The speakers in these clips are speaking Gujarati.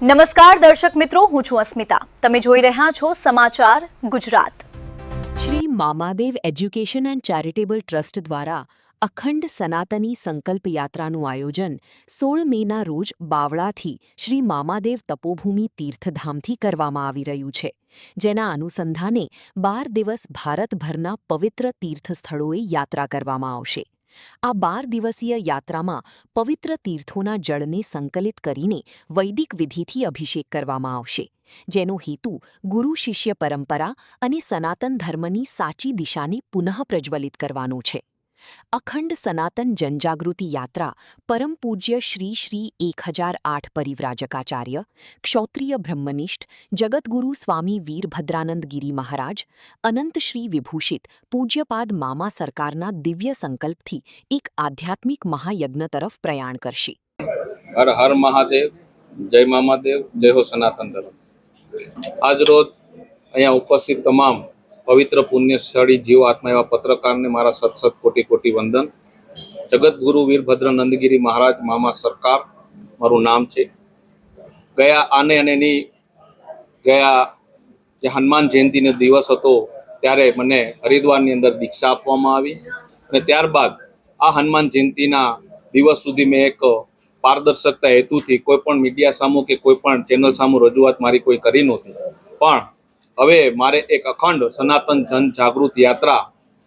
નમસ્કાર દર્શક મિત્રો, હું છું અસ્મિતા. તમે જોઈ રહ્યા છો સમાચાર Gujarat. Shri Mamadev education and charitable trust દ્વારા અખંડ સનાતની સંકલ્પ યાત્રાનું આયોજન 16 મેના રોજ બાવળાથી શ્રી મામાદેવ તપોભૂમિ તીર્થધામથી કરવામાં આવી રહ્યું છે, જેના અનુસંધાને 12 દિવસ ભારતભરના પવિત્ર તીર્થસ્થળોએ યાત્રા કરવામાં આવશે. આ 12 દિવસીય યાત્રામાં પવિત્ર તીર્થોના જળને સંકલિત કરીને વૈદિક વિધિથી અભિષેક કરવામાં આવશે, જેનો હેતુ ગુરુ શિષ્ય પરંપરા અને સનાતન ધર્મની સાચી દિશાને પુનઃ પ્રજ્વલિત કરવાનો છે. અખંડ સનાતન જનજાગૃતિ યાત્રા પરમ પૂજ્ય શ્રી શ્રી 1008 પરિવ્રાજકાચાર્ય ક્ષૌત્રિય બ્રહ્મનિષ્ઠ જગતગુરુ સ્વામી વીરભદ્રાનંદ ગિરી મહારાજ અનંત શ્રી વિભૂષિત પૂજ્યપાદ મામા સરકારના દિવ્ય સંકલ્પથી એક આધ્યાત્મિક મહાયજ્ઞ તરફ પ્રયાણ કરશે. હર હર મહાદેવ, જય મામાદેવ, જય હો સનાતન ધર્મ. આજ રોજ અહીંયા ઉપસ્થિત તમામ પવિત્ર પુણ્યસ્થળી જીવ આત્મા એવા પત્રકારને મારા સત કોટી કોટી વંદન. જગતગુરુ વીરભદ્ર નંદગીરી મહારાજ મામા સરકાર મારું નામ છે. ગયા જે હનુમાન જયંતિનો દિવસ હતો ત્યારે મને હરિદ્વારની અંદર દીક્ષા આપવામાં આવી અને ત્યારબાદ આ હનુમાન જયંતિના દિવસ સુધી મેં એક પારદર્શકતા હેતુથી કોઈ પણ મીડિયા સામું કે કોઈ પણ ચેનલ સામું રજૂઆત મારી કોઈ કરી નહોતી, પણ હવે મારે એક અખંડ સનાતન જન જાગૃત યાત્રા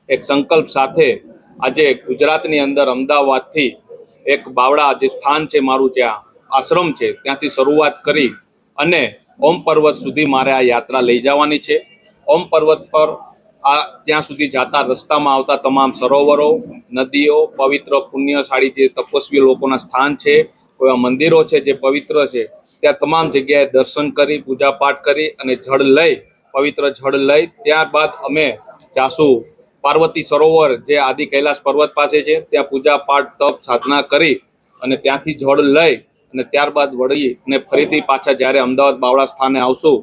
એક સંકલ્પ સાથે આજે ગુજરાતની અંદર અમદાવાદથી એક બાવળા જે સ્થાન છે મારું, જ્યાં આશ્રમ છે, ત્યાંથી શરૂઆત કરી અને ઓમ પર્વત સુધી મારે આ યાત્રા લઈ જવાની છે. ઓમ પર્વત પર ત્યાં સુધી જતા રસ્તામાં આવતા તમામ સરોવરો, નદીઓ, પવિત્ર પુણ્યશાળી જે તપસ્વી લોકોના સ્થાન છે, એવા મંદિરો છે જે પવિત્ર છે, ત્યાં તમામ જગ્યાએ દર્શન કરી, પૂજાપાઠ કરી અને પવિત્ર જળ લઈ ત્યારબાદ અમે જાસુ પાર્વતી સરોવર જે આદિ કૈલાસ પર્વત પાસે છે, ત્યાં પૂજાપાઠ તપ સાધના કરી અને ત્યાંથી જળ લઈ અને ત્યારબાદ વળી અને ફરીથી પાછા જ્યારે અમદાવાદ બાવળા સ્થાને આવશું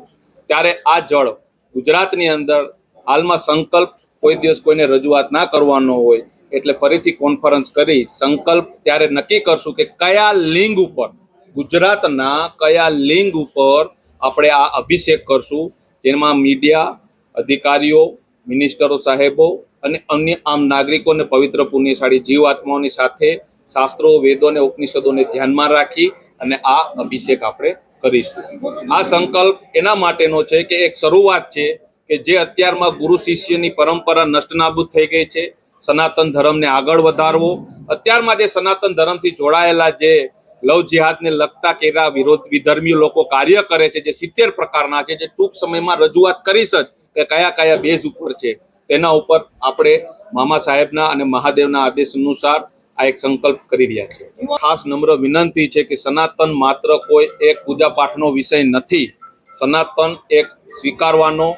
ત્યારે આ જળ ગુજરાતની અંદર હાલમાં સંકલ્પ કોઈ દિવસ કોઈને રજૂઆત ના કરવાનો હોય એટલે ફરીથી કોન્ફરન્સ કરી સંકલ્પ ત્યારે નક્કી કરશું કે કયા લિંગ ઉપર, ગુજરાતના કયા લિંગ ઉપર આપણે આ અભિષેક કરશું, જેમાં મીડિયા, અધિકારીઓ, મિનિસ્ટરો સાહેબો અને અન્ય આમ નાગરિકોને પવિત્ર પુણ્યશાળી જીવ આત્માઓની સાથે શાસ્ત્રો, વેદો અને ઉપનિષદોને ધ્યાનમાં રાખી અને આ અભિષેક આપણે કરીશું. આ સંકલ્પ એના માટેનો છે કે એક શરૂઆત છે કે જે અત્યારમાં ગુરુ શિષ્યની પરંપરા નષ્ટનાબૂદ થઈ ગઈ છે, સનાતન ધર્મને આગળ વધારવો. અત્યારમાં જે સનાતન ધર્મથી જોડાયેલા જે લવ જિહાદને લગતા કેરા વિધર્મી લોકો કાર્ય કરે છે, જે 70 પ્રકારના છે, જે ટૂંક સમયમાં રજૂઆત કરીશ જ કે કયા કયા બેઝ ઉપર છે, તેના ઉપર આપણે મામા સાહેબના અને મહાદેવના આદેશ અનુસાર આ એક સંકલ્પ કરી રહ્યા છે. ખાસ નમ્ર વિનંતી છે કે સનાતન માત્ર કોઈ એક પૂજાપાઠનો વિષય નથી. સનાતન એક સ્વીકારવાનો,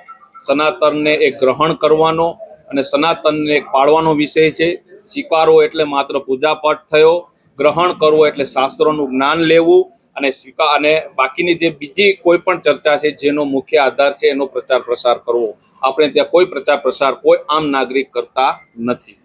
સનાતનને એક ગ્રહણ કરવાનો અને સનાતનને એક પાળવાનો વિષય છે. સ્વીકારવો એટલે માત્ર પૂજાપાઠ થયો, ગ્રહણ કરવો એટલે શાસ્ત્રોનું જ્ઞાન લેવું અને બાકીની જે બીજી કોઈ પણ ચર્ચા છે જેનો મુખ્ય આધાર છે એનો પ્રચાર પ્રસાર કરવો. આપણે ત્યાં કોઈ પ્રચાર પ્રસાર કોઈ આમ નાગરિક કરતા નથી.